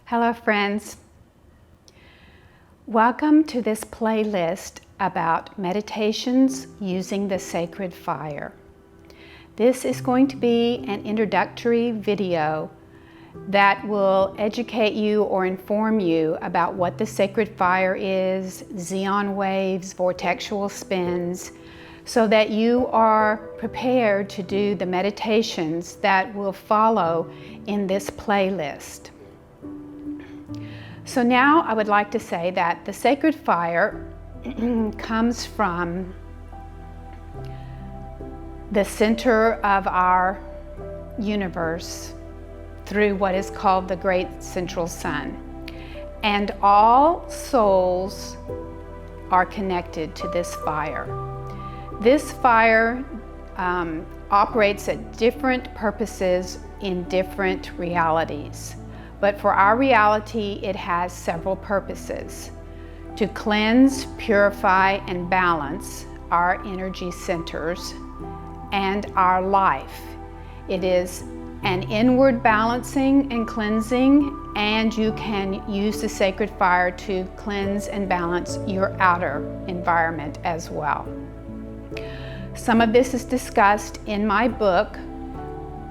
Hello friends. Welcome to this playlist about meditations using the sacred fire. This is going to be an introductory video that will educate you or inform you about what the sacred fire is, xeon waves, vortexual spins, so that you are prepared to do the meditations that will follow in this playlist. So now I would like to say that the sacred fire comes from the center of our universe through what is called the great central sun. And all souls are connected to this fire. This fire operates at different purposes in different realities. But for our reality, it has several purposes: to cleanse, purify, and balance our energy centers and our life. It is an inward balancing and cleansing, and you can use the sacred fire to cleanse and balance your outer environment as well. Some of this is discussed in my book.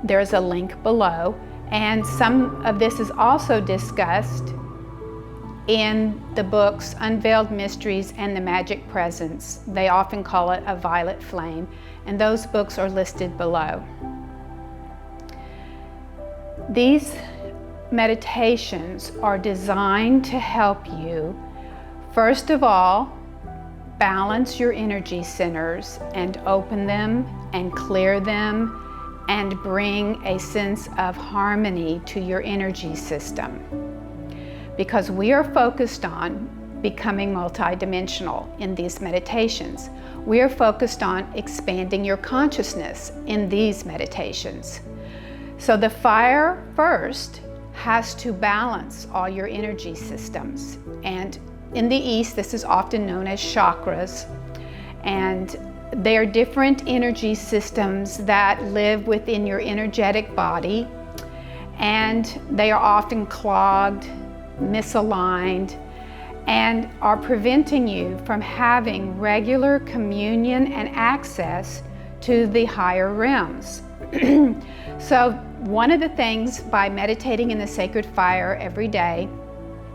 There's a link below. And some of this is also discussed in the books Unveiled Mysteries and The Magic Presence. They often call it a violet flame, and those books are listed below. These meditations are designed to help you, first of all, balance your energy centers and open them and clear them and bring a sense of harmony to your energy system. Because we are focused on becoming multidimensional in these meditations. We are focused on expanding your consciousness in these meditations. So the fire first has to balance all your energy systems. And in the East, this is often known as chakras. And they are different energy systems that live within your energetic body, and they are often clogged, misaligned, and are preventing you from having regular communion and access to the higher realms. So one of the things by meditating in the sacred fire every day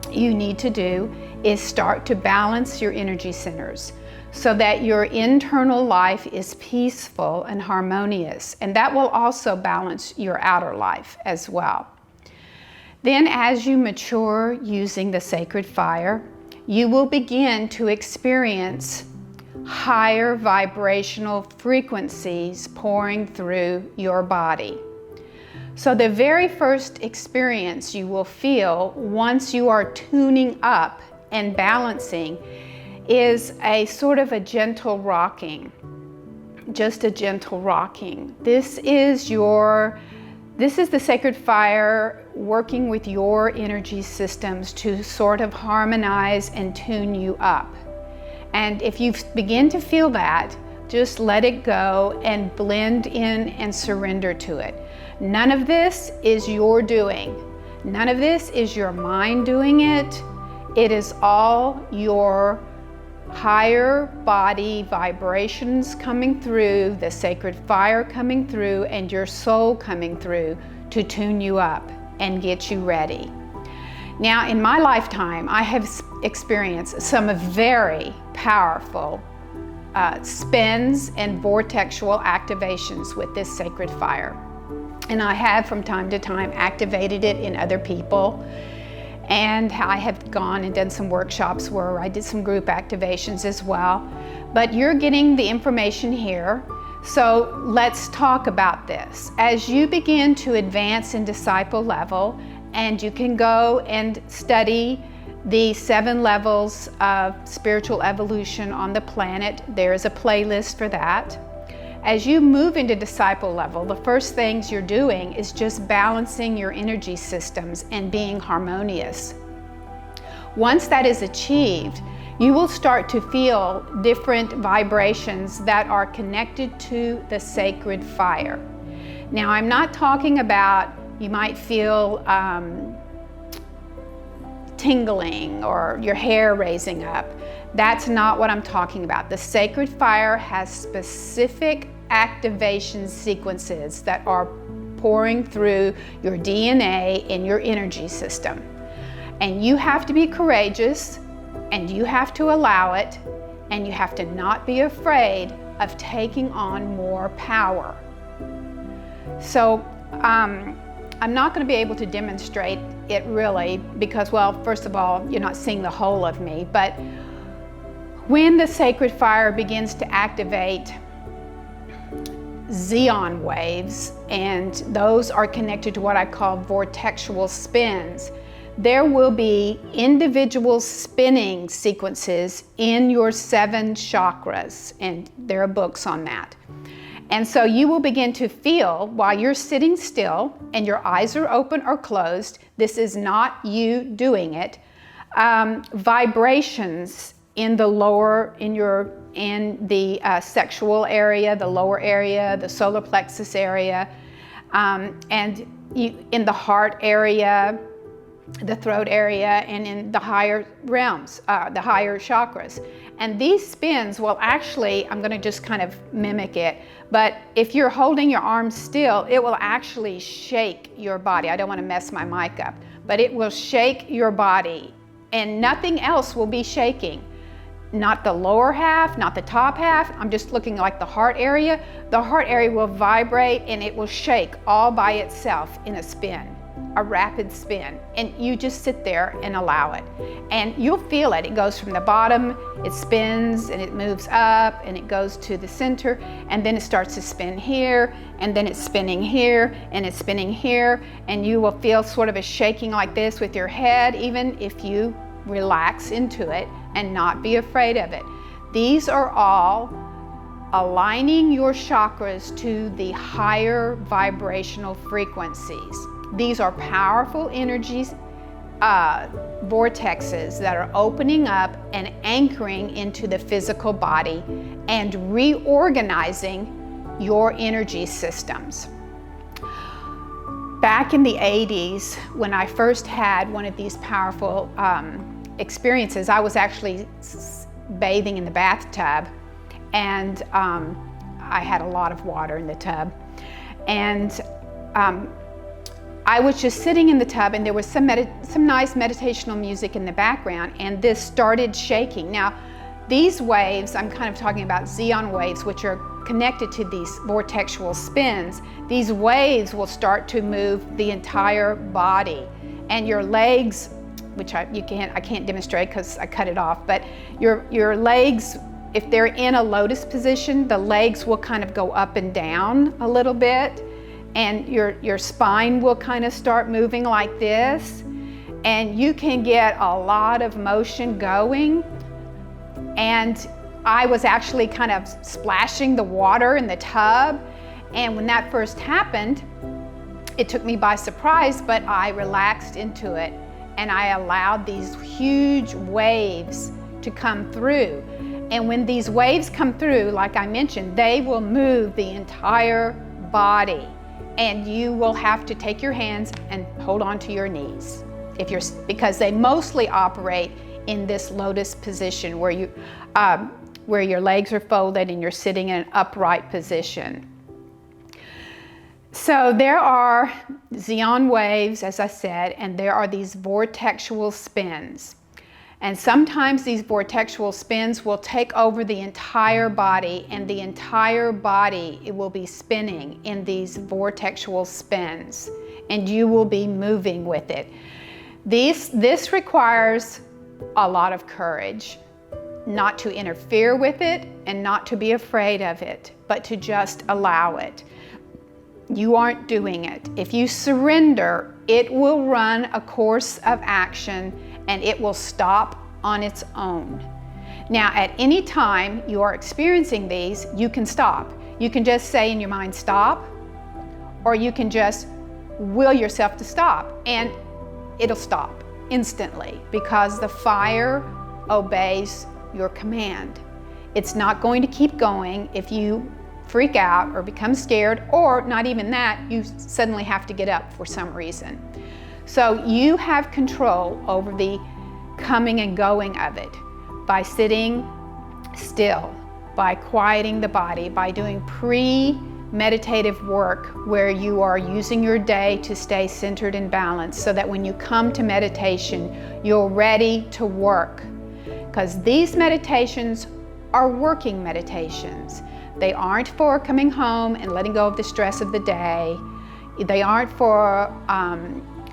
you need to do is start to balance your energy centers, so that your internal life is peaceful and harmonious, and that will also balance your outer life as well. Then as you mature using the sacred fire, you will begin to experience higher vibrational frequencies pouring through your body. So the very first experience you will feel once you are tuning up and balancing is a sort of a gentle rocking, just a gentle rocking. This is the sacred fire working with your energy systems to sort of harmonize and tune you up. And if you begin to feel that, just let it go and blend in and surrender to it. None of this is your doing. None of this is your mind doing it. It is all your higher body vibrations coming through, the sacred fire coming through, and your soul coming through to tune you up and get you ready. Now, in my lifetime, I have experienced some very powerful spins and vortexual activations with this sacred fire. And I have from time to time activated it in other people. And I have gone and done some workshops where I did some group activations as well. But you're getting the information here. So let's talk about this. As you begin to advance in disciple level, and you can go and study the 7 levels of spiritual evolution on the planet. There is a playlist for that. As you move into disciple level, the first things you're doing is just balancing your energy systems and being harmonious. Once that is achieved, you will start to feel different vibrations that are connected to the sacred fire. Now, I'm not talking about, you might feel tingling or your hair raising up. That's not what I'm talking about. The sacred fire has specific activation sequences that are pouring through your DNA in your energy system. And you have to be courageous, and you have to allow it, and you have to not be afraid of taking on more power. So I'm not going to be able to demonstrate it really because, well, first of all, you're not seeing the whole of me, but when the sacred fire begins to activate xeon waves, and those are connected to what I call vortexual spins, there will be individual spinning sequences in your 7 chakras, and there are books on that. And so you will begin to feel, while you're sitting still and your eyes are open or closed, this is not you doing it, vibrations in the lower, in the sexual area, the lower area, the solar plexus area, and in the heart area, the throat area, and in the higher realms, the higher chakras. And these spins will actually, I'm going to just kind of mimic it, but if you're holding your arms still, it will actually shake your body. I don't want to mess my mic up, but it will shake your body, and nothing else will be shaking. Not the lower half, not the top half. I'm just looking like the heart area. The heart area will vibrate and it will shake all by itself in a spin, a rapid spin. And you just sit there and allow it. And you'll feel it. It goes from the bottom, it spins and it moves up and it goes to the center, and then it starts to spin here, and then it's spinning here, and it's spinning here, and you will feel sort of a shaking like this with your head, even if you relax into it and not be afraid of it. These are all aligning your chakras to the higher vibrational frequencies. These are powerful energies, vortexes that are opening up and anchoring into the physical body and reorganizing your energy systems. Back in the 80s, when I first had one of these powerful experiences, I was actually bathing in the bathtub, and I had a lot of water in the tub, and I was just sitting in the tub, and there was some nice meditational music in the background, and this started shaking. Now, these waves, I'm kind of talking about xeon waves, which are connected to these vortexual spins. These waves will start to move the entire body, and your legs, which I can't demonstrate because I cut it off, but your legs, if they're in a lotus position, the legs will kind of go up and down a little bit, and your spine will kind of start moving like this, and you can get a lot of motion going. And I was actually kind of splashing the water in the tub, and when that first happened, it took me by surprise, but I relaxed into it, and I allowed these huge waves to come through. And when these waves come through, like I mentioned, they will move the entire body, and you will have to take your hands and hold on to your knees because they mostly operate in this lotus position where your legs are folded and you're sitting in an upright position. So there are xeon waves, as I said, and there are these vortexual spins. And sometimes these vortexual spins will take over the entire body, and the entire body, it will be spinning in these vortexual spins, and you will be moving with it. This requires a lot of courage, not to interfere with it and not to be afraid of it, but to just allow it. You aren't doing it. If you surrender, it will run a course of action and it will stop on its own. Now, at any time you are experiencing these, you can stop. You can just say in your mind, stop, or you can just will yourself to stop, and it'll stop instantly because the fire obeys your command. It's not going to keep going if you freak out or become scared, or not even that, you suddenly have to get up for some reason. So you have control over the coming and going of it by sitting still, by quieting the body, by doing pre-meditative work where you are using your day to stay centered and balanced so that when you come to meditation, you're ready to work. Because these meditations are working meditations. They aren't for coming home and letting go of the stress of the day. They aren't for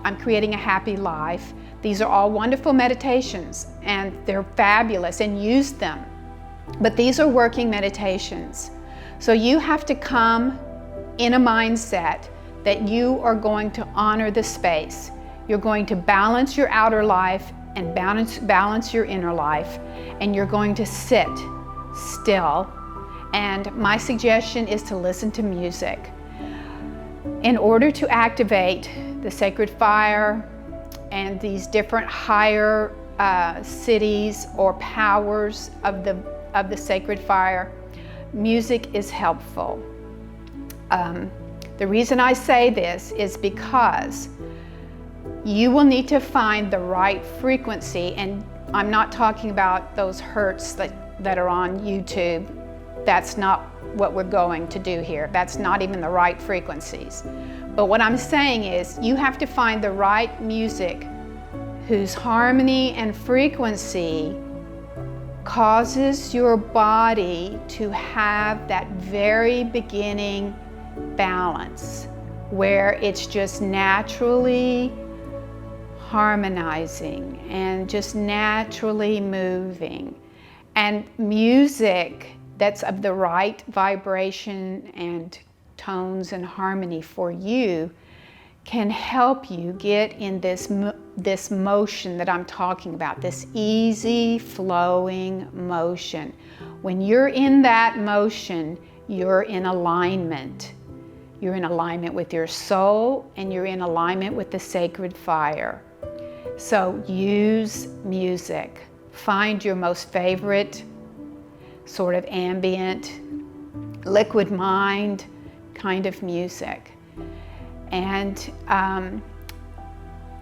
I'm creating a happy life. These are all wonderful meditations and they're fabulous, and use them. But these are working meditations. So you have to come in a mindset that you are going to honor the space. You're going to balance your outer life and balance your inner life, and you're going to sit still. And my suggestion is to listen to music. In order to activate the sacred fire and these different higher cities or powers of the sacred fire, music is helpful. The reason I say this is because you will need to find the right frequency, and I'm not talking about those hertz that are on YouTube. That's not what we're going to do here. That's not even the right frequencies. But what I'm saying is you have to find the right music whose harmony and frequency causes your body to have that very beginning balance where it's just naturally harmonizing and just naturally moving. And music that's of the right vibration and tones and harmony for you can help you get in this motion that I'm talking about, this easy flowing motion. When you're in that motion, you're in alignment. You're in alignment with your soul, and you're in alignment with the sacred fire. So use music. Find your most favorite sort of ambient, liquid mind kind of music. And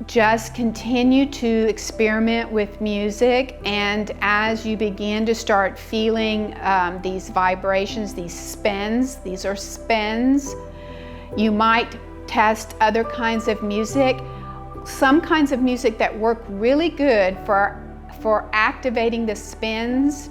just continue to experiment with music, and as you begin to start feeling these vibrations, these spins, these are spins, you might test other kinds of music. Some kinds of music that work really good for activating the spins,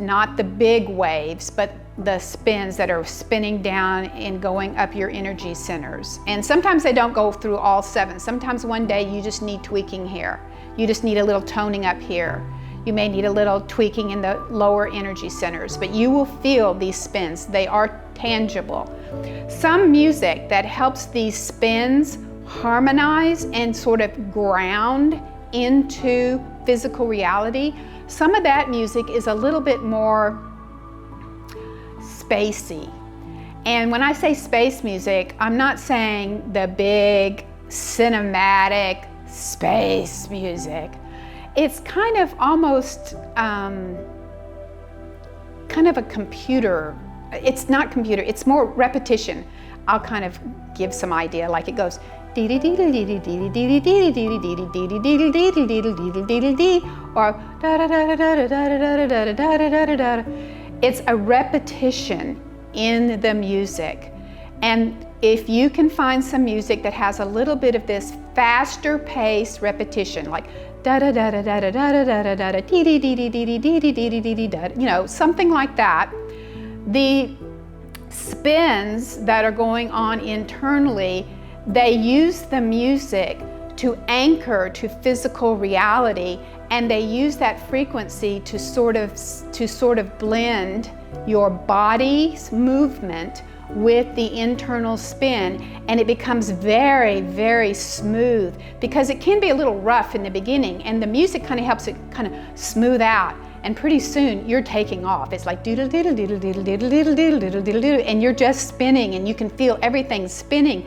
not the big waves, but the spins that are spinning down and going up your energy centers. And sometimes they don't go through all 7. Sometimes one day you just need tweaking here. You just need a little toning up here. You may need a little tweaking in the lower energy centers, but you will feel these spins. They are tangible. Some music that helps these spins harmonize and sort of ground into physical reality, some of that music is a little bit more spacey. And when I say space music, I'm not saying the big cinematic space music. It's kind of almost kind of a computer. It's not computer, it's more repetition. I'll kind of give some idea, like it goes or it's a repetition in the music. And if you can find some music that has a little bit of this faster paced repetition, like you know, something like that, the spins that are going on internally, they use the music to anchor to physical reality, and they use that frequency to sort of blend your body's movement with the internal spin, and it becomes very, very smooth, because it can be a little rough in the beginning, and the music kind of helps it kind of smooth out, and pretty soon you're taking off. It's like doodle doodle doodle doodle doodle doodle doodle doodle doodle doodle, and you're just spinning, and you can feel everything spinning.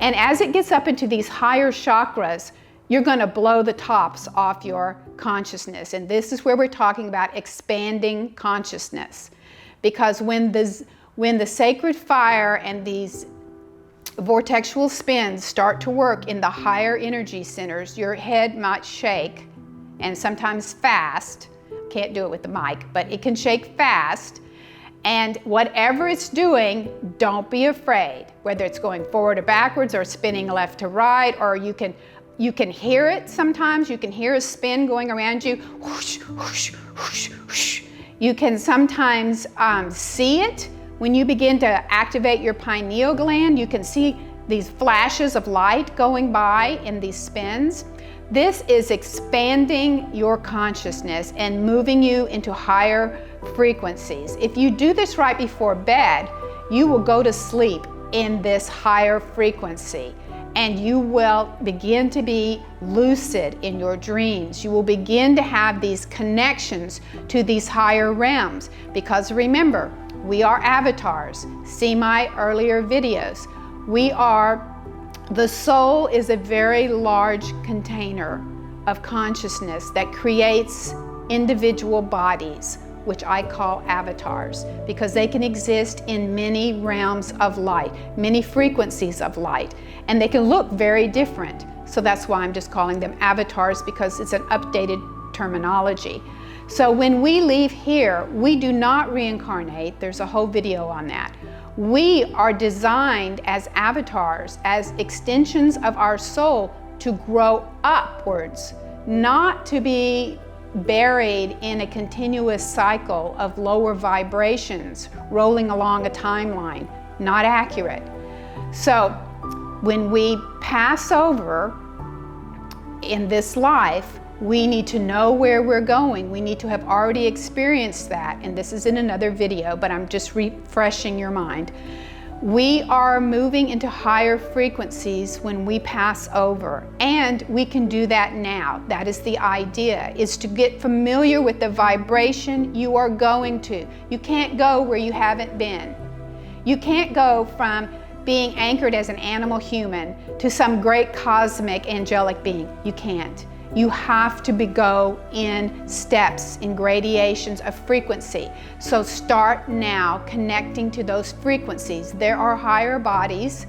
And as it gets up into these higher chakras, you're going to blow the tops off your consciousness. And this is where we're talking about expanding consciousness. Because when the sacred fire and these vortexual spins start to work in the higher energy centers, your head might shake, and sometimes fast. Can't do it with the mic, but it can shake fast. And whatever it's doing, don't be afraid, whether it's going forward or backwards or spinning left to right, or you can hear it sometimes. You can hear a spin going around you. Whoosh, whoosh, whoosh, whoosh. You can sometimes see it when you begin to activate your pineal gland. You can see these flashes of light going by in these spins. This is expanding your consciousness and moving you into higher frequencies. If you do this right before bed, you will go to sleep in this higher frequency, and you will begin to be lucid in your dreams. You will begin to have these connections to these higher realms, because remember, we are avatars. See my earlier videos. The soul is a very large container of consciousness that creates individual bodies, which I call avatars, because they can exist in many realms of light, many frequencies of light, and they can look very different. So that's why I'm just calling them avatars, because it's an updated terminology. So when we leave here, we do not reincarnate. There's a whole video on that. We are designed as avatars, as extensions of our soul, to grow upwards, not to be buried in a continuous cycle of lower vibrations rolling along a timeline. Not accurate. So when we pass over in this life, we need to know where we're going. We need to have already experienced that. And this is in another video, but I'm just refreshing your mind. We are moving into higher frequencies when we pass over, and we can do that now. That is the idea, is to get familiar with the vibration you are going to. You can't go where you haven't been. You can't go from being anchored as an animal human to some great cosmic angelic being. You can't. You have to go in steps, in gradations of frequency. So start now connecting to those frequencies. There are higher bodies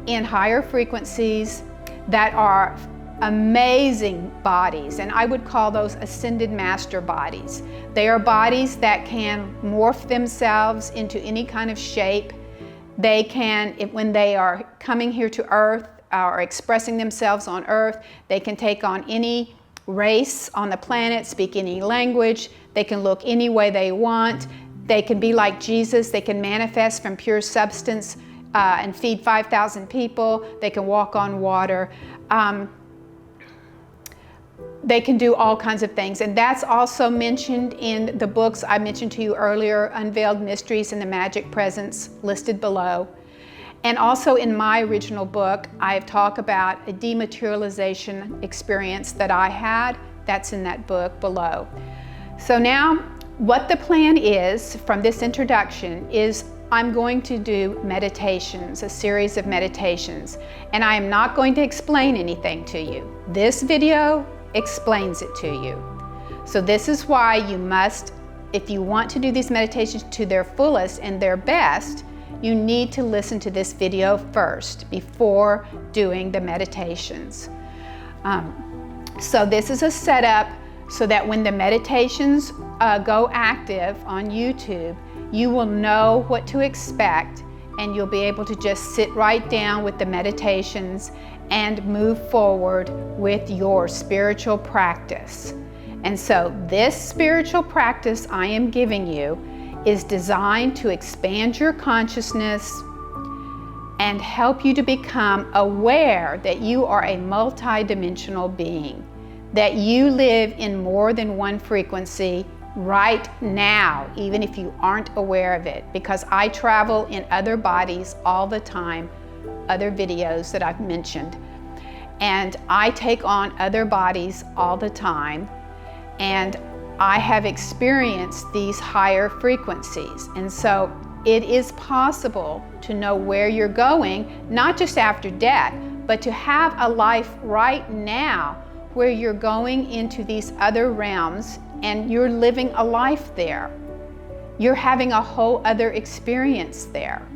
in higher frequencies that are amazing bodies, and I would call those ascended master bodies. They are bodies that can morph themselves into any kind of shape. They can, when they are coming here to Earth, or expressing themselves on Earth, they can take on any race on the planet, speak any language, they can look any way they want, they can be like Jesus, they can manifest from pure substance and feed 5,000 people, they can walk on water, they can do all kinds of things. And that's also mentioned in the books I mentioned to you earlier, Unveiled Mysteries and the Magic Presence, listed below. And also in my original book, I talk about a dematerialization experience that I had. That's in that book below. So now, what the plan is from this introduction is I'm going to do meditations, a series of meditations, and I am not going to explain anything to you. This video explains it to you. So this is why you must, if you want to do these meditations to their fullest and their best, you need to listen to this video first before doing the meditations. So this is a setup so that when the meditations go active on YouTube, you will know what to expect, and you'll be able to just sit right down with the meditations and move forward with your spiritual practice. And so this spiritual practice I am giving you is designed to expand your consciousness and help you to become aware that you are a multidimensional being, that you live in more than one frequency right now, even if you aren't aware of it, because I travel in other bodies all the time, other videos that I've mentioned, and I take on other bodies all the time, and I have experienced these higher frequencies. And so it is possible to know where you're going, not just after death, but to have a life right now where you're going into these other realms and you're living a life there. You're having a whole other experience there.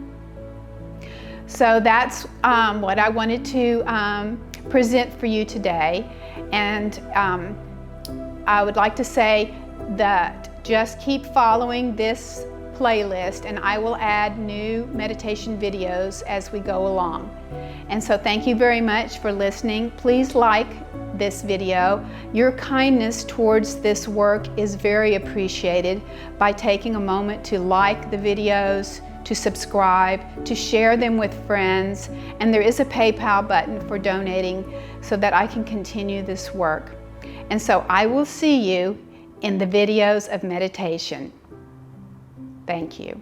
So that's what I wanted to present for you today. And I would like to say that just keep following this playlist, and I will add new meditation videos as we go along. And so thank you very much for listening. Please like this video. Your kindness towards this work is very appreciated by taking a moment to like the videos, to subscribe, to share them with friends, and there is a PayPal button for donating so that I can continue this work. And so I will see you in the videos of meditation. Thank you.